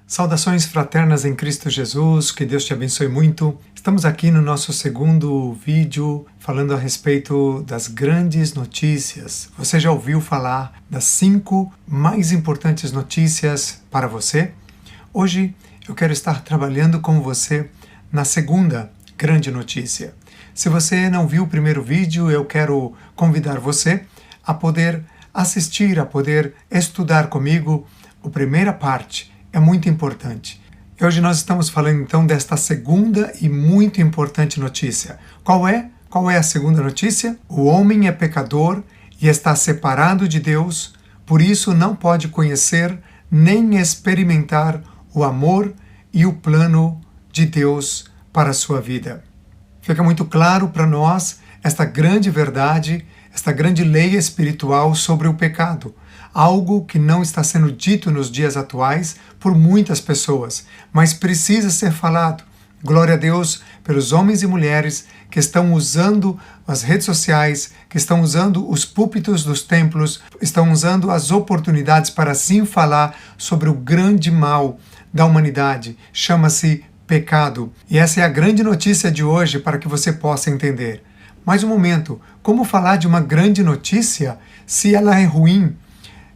Saudações fraternas em Cristo Jesus, que Deus te abençoe muito. Estamos aqui no nosso segundo vídeo falando a respeito das grandes notícias. Você já ouviu falar das 5 mais importantes notícias para você? Hoje eu quero estar trabalhando com você na segunda grande notícia. Se você não viu o primeiro vídeo, eu quero convidar você a poder assistir, a poder estudar comigo a primeira parte. É muito importante. E hoje nós estamos falando então desta segunda e muito importante notícia. Qual é? Qual é a segunda notícia? O homem é pecador e está separado de Deus, por isso não pode conhecer nem experimentar o amor e o plano de Deus para a sua vida. Fica muito claro para nós esta grande verdade, esta grande lei espiritual sobre o pecado. Algo que não está sendo dito nos dias atuais por muitas pessoas, mas precisa ser falado. Glória a Deus pelos homens e mulheres que estão usando as redes sociais, que estão usando os púlpitos dos templos, estão usando as oportunidades para sim falar sobre o grande mal da humanidade. Chama-se pecado. E essa é a grande notícia de hoje para que você possa entender. Mais um momento, como falar de uma grande notícia se ela é ruim?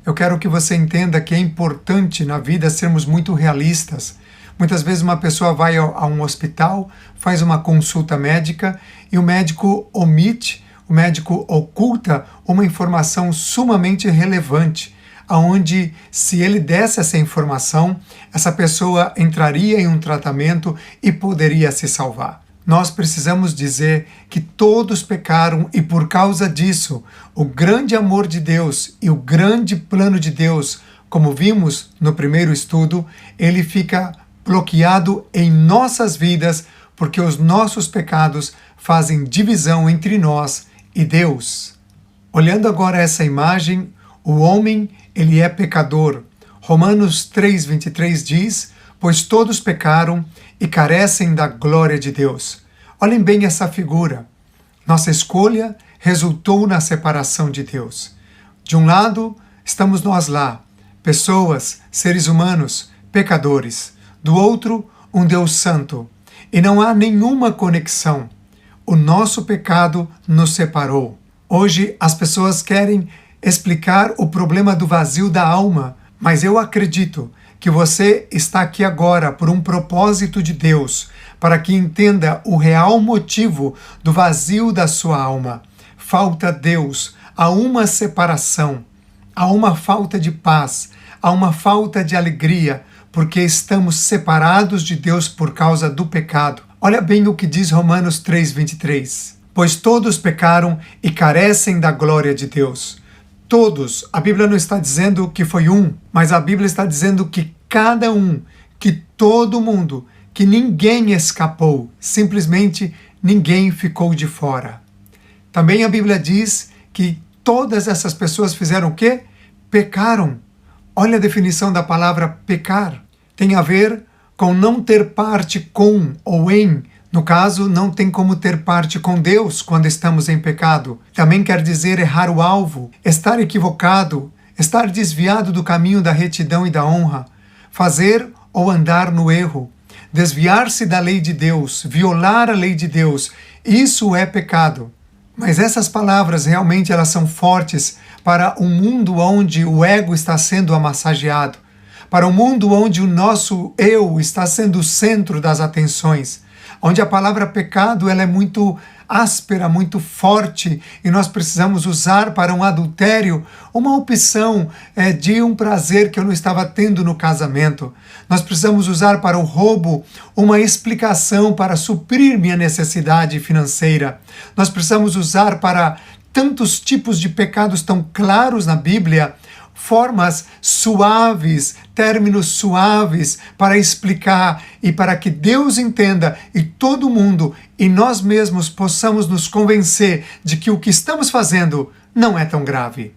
Eu quero que você entenda que é importante na vida sermos muito realistas. Muitas vezes uma pessoa vai a um hospital, faz uma consulta médica e o médico omite, o médico oculta uma informação sumamente relevante, onde se ele desse essa informação, essa pessoa entraria em um tratamento e poderia se salvar. Nós precisamos dizer que todos pecaram e por causa disso, o grande amor de Deus e o grande plano de Deus, como vimos no primeiro estudo, ele fica bloqueado em nossas vidas porque os nossos pecados fazem divisão entre nós e Deus. Olhando agora essa imagem, o homem, ele é pecador. Romanos 3:23 diz: pois todos pecaram e carecem da glória de Deus. Olhem bem essa figura. Nossa escolha resultou na separação de Deus. De um lado, estamos nós lá, pessoas, seres humanos, pecadores. Do outro, um Deus santo. E não há nenhuma conexão. O nosso pecado nos separou. Hoje, as pessoas querem explicar o problema do vazio da alma, mas eu acredito que você está aqui agora por um propósito de Deus, para que entenda o real motivo do vazio da sua alma. Falta Deus, há uma separação, há uma falta de paz, há uma falta de alegria, porque estamos separados de Deus por causa do pecado. Olha bem o que diz Romanos 3:23. Pois todos pecaram e carecem da glória de Deus. Todos, a Bíblia não está dizendo que foi um, mas a Bíblia está dizendo que cada um, que todo mundo, que ninguém escapou, simplesmente ninguém ficou de fora. Também a Bíblia diz que todas essas pessoas fizeram o quê? Pecaram. Olha a definição da palavra pecar. Tem a ver com não ter parte com ou em. No caso, não tem como ter parte com Deus quando estamos em pecado. Também quer dizer errar o alvo, estar equivocado, estar desviado do caminho da retidão e da honra, fazer ou andar no erro, desviar-se da lei de Deus, violar a lei de Deus. Isso é pecado. Mas essas palavras realmente elas são fortes para um mundo onde o ego está sendo amassageado, para um mundo onde o nosso eu está sendo o centro das atenções, onde a palavra pecado ela é muito áspera, muito forte, e nós precisamos usar para um adultério uma opção de um prazer que eu não estava tendo no casamento. Nós precisamos usar para o roubo uma explicação para suprir minha necessidade financeira. Nós precisamos usar para tantos tipos de pecados tão claros na Bíblia, formas suaves, términos suaves para explicar e para que Deus entenda e todo mundo e nós mesmos possamos nos convencer de que o que estamos fazendo não é tão grave.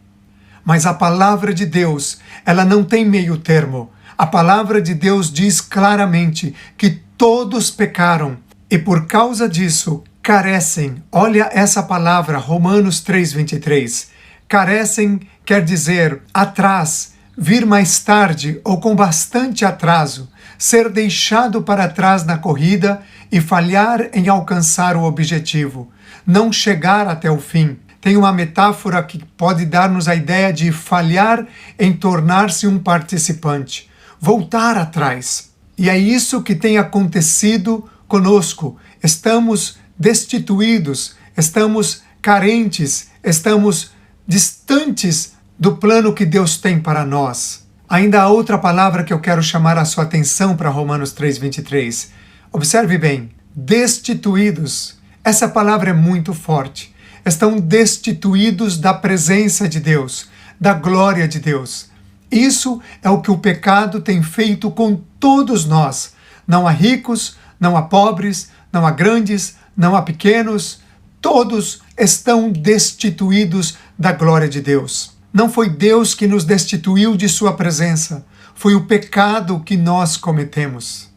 Mas a palavra de Deus, ela não tem meio termo. A palavra de Deus diz claramente que todos pecaram e por causa disso carecem. Olha essa palavra, Romanos 3:23. Carecem quer dizer atrás, vir mais tarde ou com bastante atraso, ser deixado para trás na corrida e falhar em alcançar o objetivo, não chegar até o fim. Tem uma metáfora que pode dar-nos a ideia de falhar em tornar-se um participante, voltar atrás. E é isso que tem acontecido conosco. Estamos destituídos, estamos carentes, estamos distantes do plano que Deus tem para nós. Ainda há outra palavra que eu quero chamar a sua atenção para Romanos 3:23. Observe bem, destituídos. Essa palavra é muito forte. Estão destituídos da presença de Deus, da glória de Deus. Isso é o que o pecado tem feito com todos nós. Não há ricos, não há pobres, não há grandes, não há pequenos. Todos estão destituídos da glória de Deus. Não foi Deus que nos destituiu de sua presença. Foi o pecado que nós cometemos.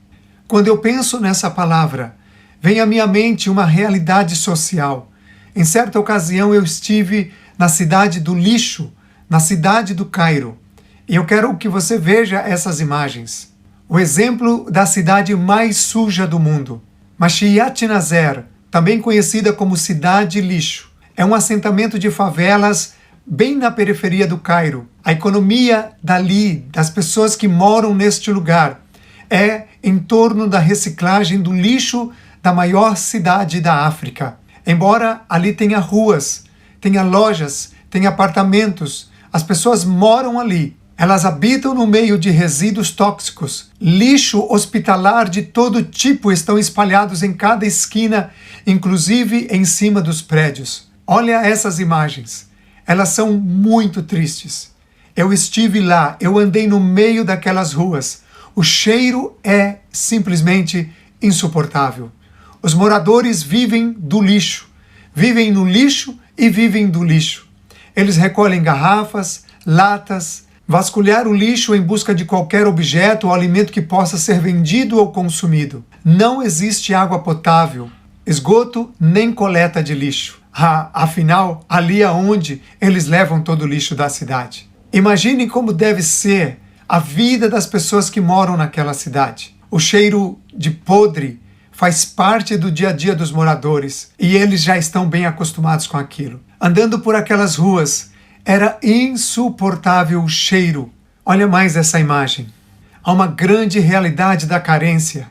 Quando eu penso nessa palavra, vem à minha mente uma realidade social. Em certa ocasião eu estive na cidade do lixo, na cidade do Cairo. E eu quero que você veja essas imagens. O exemplo da cidade mais suja do mundo. Mashiach Nazer, também conhecida como Cidade Lixo, é um assentamento de favelas bem na periferia do Cairo. A economia dali, das pessoas que moram neste lugar, é em torno da reciclagem do lixo da maior cidade da África. Embora ali tenha ruas, tenha lojas, tenha apartamentos, as pessoas moram ali. Elas habitam no meio de resíduos tóxicos. Lixo hospitalar de todo tipo estão espalhados em cada esquina, inclusive em cima dos prédios. Olha essas imagens. Elas são muito tristes. Eu estive lá, eu andei no meio daquelas ruas. O cheiro é simplesmente insuportável. Os moradores vivem do lixo. Vivem no lixo e vivem do lixo. Eles recolhem garrafas, latas, vasculhar o lixo em busca de qualquer objeto ou alimento que possa ser vendido ou consumido. Não existe água potável, esgoto nem coleta de lixo. Afinal, ali é onde eles levam todo o lixo da cidade. Imaginem como deve ser a vida das pessoas que moram naquela cidade. O cheiro de podre faz parte do dia a dia dos moradores e eles já estão bem acostumados com aquilo. Andando por aquelas ruas, era insuportável o cheiro. Olha mais essa imagem. Há uma grande realidade da carência.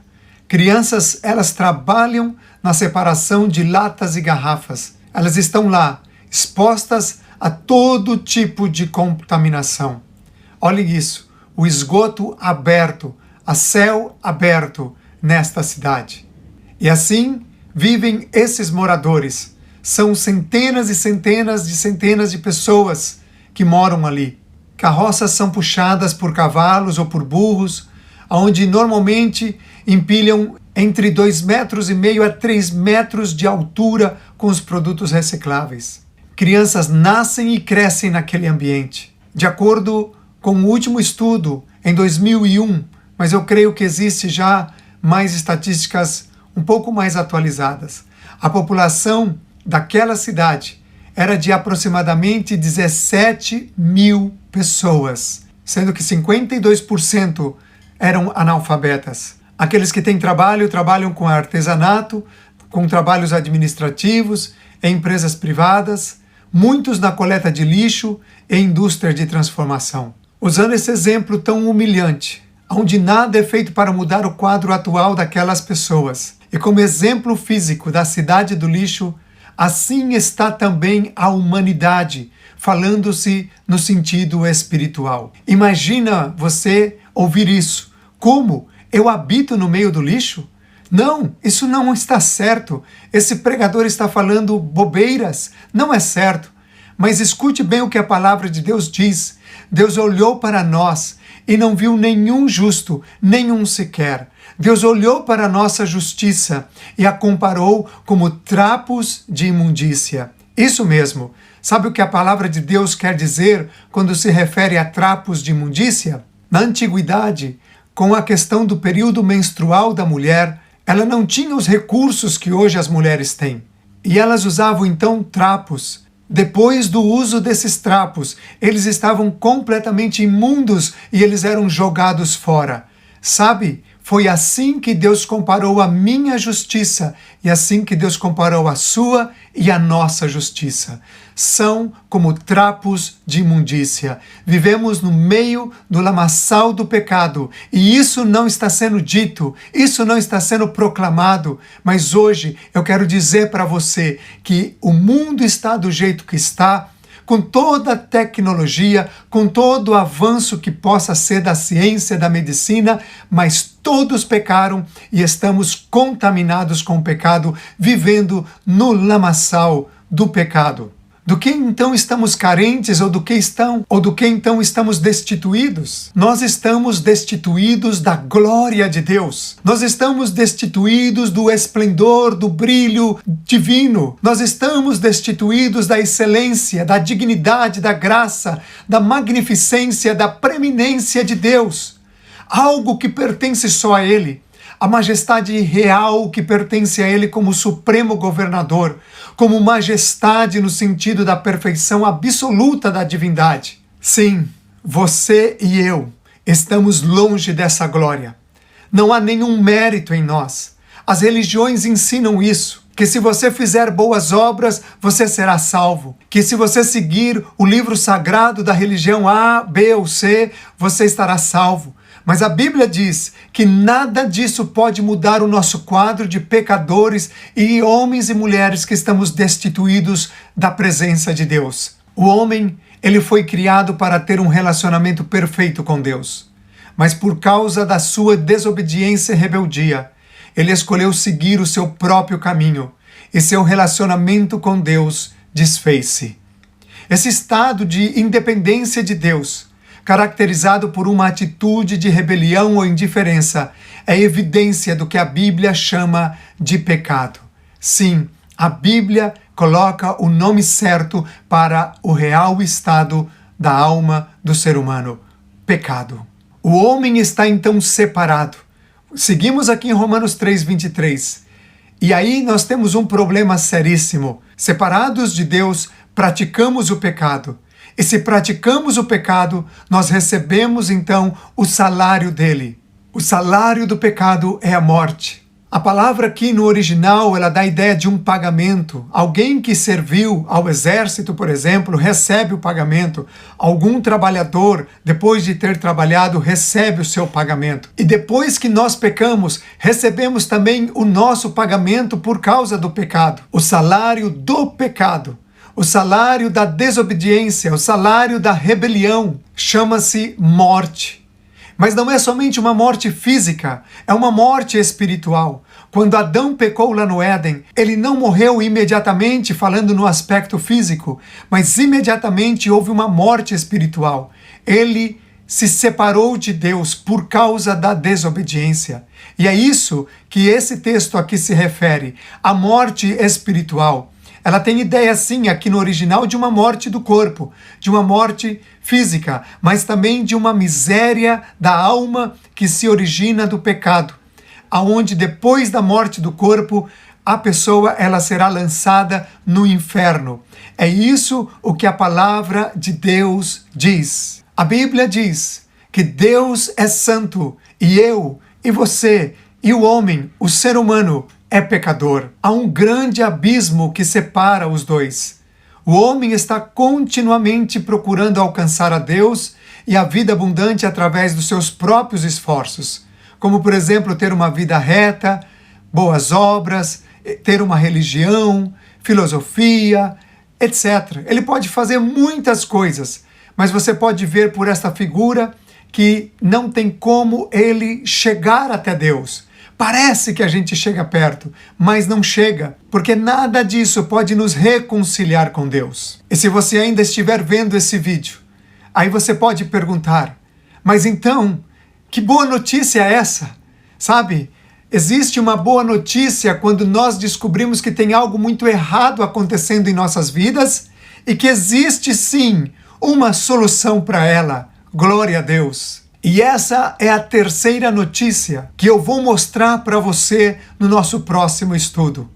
Crianças, elas trabalham na separação de latas e garrafas. Elas estão lá, expostas a todo tipo de contaminação. Olhe isso, o esgoto aberto, a céu aberto nesta cidade. E assim vivem esses moradores. São centenas e centenas de pessoas que moram ali. Carroças são puxadas por cavalos ou por burros, onde normalmente empilham entre 2,5 metros a 3 metros de altura com os produtos recicláveis. Crianças nascem e crescem naquele ambiente. De acordo com o último estudo, em 2001, mas eu creio que existe já mais estatísticas um pouco mais atualizadas, a população daquela cidade era de aproximadamente 17 mil pessoas, sendo que 52% eram analfabetas. Aqueles que têm trabalho, trabalham com artesanato, com trabalhos administrativos, em empresas privadas, muitos na coleta de lixo e indústria de transformação. Usando esse exemplo tão humilhante, onde nada é feito para mudar o quadro atual daquelas pessoas, e como exemplo físico da cidade do lixo, assim está também a humanidade, falando-se no sentido espiritual. Imagina você ouvir isso. Como? Eu habito no meio do lixo? Não, isso não está certo. Esse pregador está falando bobeiras. Não é certo. Mas escute bem o que a palavra de Deus diz. Deus olhou para nós e não viu nenhum justo, nenhum sequer. Deus olhou para a nossa justiça e a comparou como trapos de imundícia. Isso mesmo. Sabe o que a palavra de Deus quer dizer quando se refere a trapos de imundícia? Na antiguidade, com a questão do período menstrual da mulher, ela não tinha os recursos que hoje as mulheres têm. E elas usavam então trapos. Depois do uso desses trapos, eles estavam completamente imundos e eles eram jogados fora. Sabe? Foi assim que Deus comparou a minha justiça e assim que Deus comparou a sua e a nossa justiça. São como trapos de imundícia. Vivemos no meio do lamaçal do pecado e isso não está sendo dito, isso não está sendo proclamado, mas hoje eu quero dizer para você que o mundo está do jeito que está, com toda a tecnologia, com todo o avanço que possa ser da ciência, da medicina, mas todos pecaram e estamos contaminados com o pecado, vivendo no lamaçal do pecado. Do que então estamos carentes ou do que então estamos destituídos? Nós estamos destituídos da glória de Deus. Nós estamos destituídos do esplendor, do brilho divino. Nós estamos destituídos da excelência, da dignidade, da graça, da magnificência, da preeminência de Deus. Algo que pertence só a Ele. A majestade real que pertence a Ele como supremo governador, como majestade no sentido da perfeição absoluta da divindade. Sim, você e eu estamos longe dessa glória. Não há nenhum mérito em nós. As religiões ensinam isso, que se você fizer boas obras, você será salvo. Que se você seguir o livro sagrado da religião A, B ou C, você estará salvo. Mas a Bíblia diz que nada disso pode mudar o nosso quadro de pecadores e homens e mulheres que estamos destituídos da presença de Deus. O homem, ele foi criado para ter um relacionamento perfeito com Deus. Mas por causa da sua desobediência e rebeldia, ele escolheu seguir o seu próprio caminho e seu relacionamento com Deus desfez-se. Esse estado de independência de Deus, caracterizado por uma atitude de rebelião ou indiferença, é evidência do que a Bíblia chama de pecado. Sim, a Bíblia coloca o nome certo para o real estado da alma do ser humano: pecado. O homem está então separado. Seguimos aqui em Romanos 3:23. E aí nós temos um problema seríssimo. Separados de Deus, praticamos o pecado. E se praticamos o pecado, nós recebemos então o salário dele. O salário do pecado é a morte. A palavra aqui no original, ela dá a ideia de um pagamento. Alguém que serviu ao exército, por exemplo, recebe o pagamento. Algum trabalhador, depois de ter trabalhado, recebe o seu pagamento. E depois que nós pecamos, recebemos também o nosso pagamento por causa do pecado. O salário do pecado. O salário da desobediência, o salário da rebelião, chama-se morte. Mas não é somente uma morte física, é uma morte espiritual. Quando Adão pecou lá no Éden, ele não morreu imediatamente, falando no aspecto físico, mas imediatamente houve uma morte espiritual. Ele se separou de Deus por causa da desobediência. E é isso que esse texto aqui se refere, a morte espiritual. Ela tem ideia, sim, aqui no original, de uma morte do corpo, de uma morte física, mas também de uma miséria da alma que se origina do pecado, aonde depois da morte do corpo, a pessoa ela será lançada no inferno. É isso o que a palavra de Deus diz. A Bíblia diz que Deus é santo e eu e você e o homem, o ser humano, é pecador. Há um grande abismo que separa os dois. O homem está continuamente procurando alcançar a Deus e a vida abundante através dos seus próprios esforços, como, por exemplo, ter uma vida reta, boas obras, ter uma religião, filosofia, etc. Ele pode fazer muitas coisas, mas você pode ver por esta figura que não tem como ele chegar até Deus. Parece que a gente chega perto, mas não chega, porque nada disso pode nos reconciliar com Deus. E se você ainda estiver vendo esse vídeo, aí você pode perguntar, mas então, que boa notícia é essa? Sabe, existe uma boa notícia quando nós descobrimos que tem algo muito errado acontecendo em nossas vidas e que existe sim uma solução para ela. Glória a Deus! E essa é a terceira notícia que eu vou mostrar para você no nosso próximo estudo.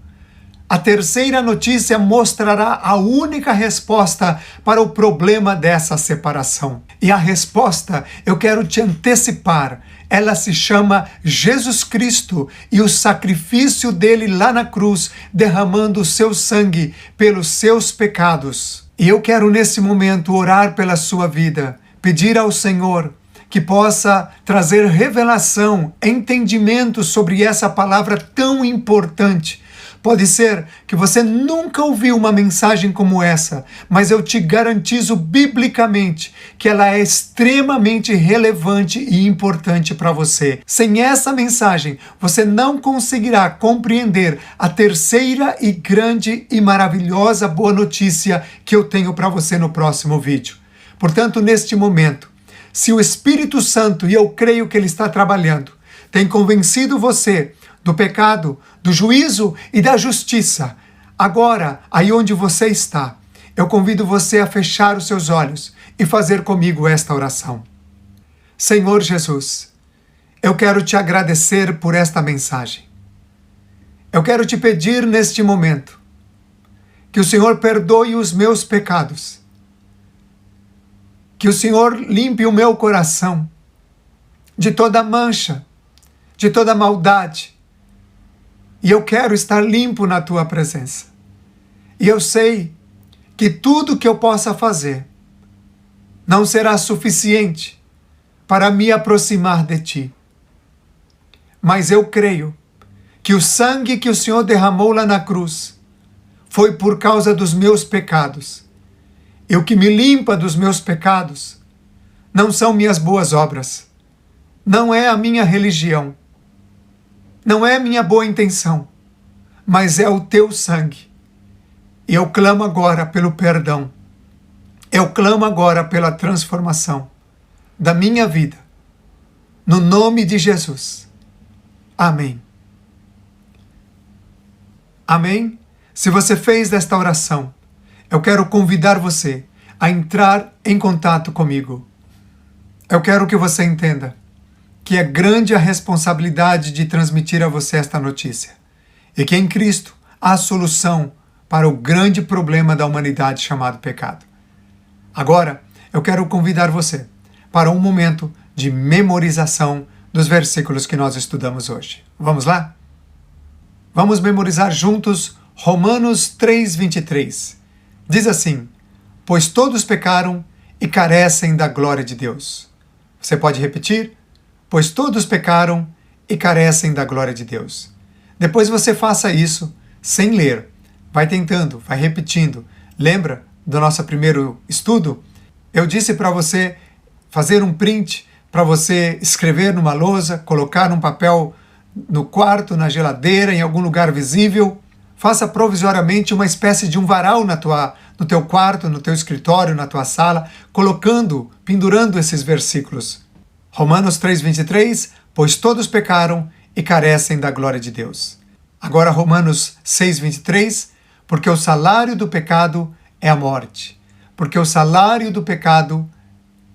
A terceira notícia mostrará a única resposta para o problema dessa separação. E a resposta, eu quero te antecipar, ela se chama Jesus Cristo e o sacrifício dele lá na cruz, derramando o seu sangue pelos seus pecados. E eu quero nesse momento orar pela sua vida, pedir ao Senhor que possa trazer revelação, entendimento sobre essa palavra tão importante. Pode ser que você nunca ouviu uma mensagem como essa, mas eu te garantizo biblicamente que ela é extremamente relevante e importante para você. Sem essa mensagem, você não conseguirá compreender a terceira e grande e maravilhosa boa notícia que eu tenho para você no próximo vídeo. Portanto, neste momento, se o Espírito Santo, e eu creio que ele está trabalhando, tem convencido você do pecado, do juízo e da justiça, agora, aí onde você está, eu convido você a fechar os seus olhos e fazer comigo esta oração. Senhor Jesus, eu quero te agradecer por esta mensagem. Eu quero te pedir neste momento que o Senhor perdoe os meus pecados, que o Senhor limpe o meu coração de toda mancha, de toda maldade. E eu quero estar limpo na tua presença. E eu sei que tudo que eu possa fazer não será suficiente para me aproximar de ti. Mas eu creio que o sangue que o Senhor derramou lá na cruz foi por causa dos meus pecados. E o que me limpa dos meus pecados não são minhas boas obras, não é a minha religião, não é minha boa intenção, mas é o teu sangue. E eu clamo agora pelo perdão. Eu clamo agora pela transformação da minha vida. No nome de Jesus. Amém. Amém? Se você fez desta oração, eu quero convidar você a entrar em contato comigo. Eu quero que você entenda que é grande a responsabilidade de transmitir a você esta notícia, e que em Cristo há solução para o grande problema da humanidade chamado pecado. Agora, eu quero convidar você para um momento de memorização dos versículos que nós estudamos hoje. Vamos lá? Vamos memorizar juntos Romanos 3:23. Diz assim: pois todos pecaram e carecem da glória de Deus. Você pode repetir? Pois todos pecaram e carecem da glória de Deus. Depois você faça isso sem ler. Vai tentando, vai repetindo. Lembra do nosso primeiro estudo? Eu disse para você fazer um print, para você escrever numa lousa, colocar num papel no quarto, na geladeira, em algum lugar visível. Faça provisoriamente uma espécie de um varal no teu quarto, no teu escritório, na tua sala, pendurando esses versículos. Romanos 3:23, pois todos pecaram e carecem da glória de Deus. Agora Romanos 6:23, porque o salário do pecado é a morte. Porque o salário do pecado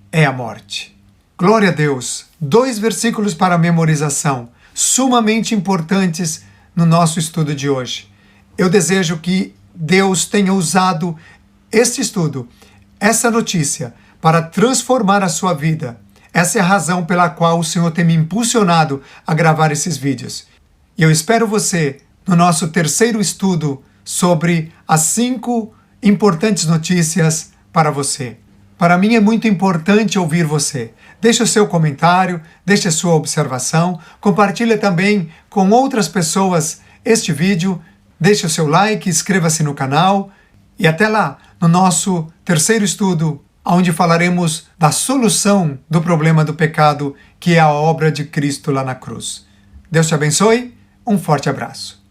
é a morte. Glória a Deus! 2 versículos para memorização, sumamente importantes no nosso estudo de hoje. Eu desejo que Deus tenha usado este estudo, essa notícia, para transformar a sua vida. Essa é a razão pela qual o Senhor tem me impulsionado a gravar esses vídeos. E eu espero você no nosso terceiro estudo sobre as 5 importantes notícias para você. Para mim é muito importante ouvir você. Deixe o seu comentário, deixe a sua observação, compartilhe também com outras pessoas este vídeo, deixe o seu like, inscreva-se no canal e até lá no nosso terceiro estudo, onde falaremos da solução do problema do pecado, que é a obra de Cristo lá na cruz. Deus te abençoe, um forte abraço.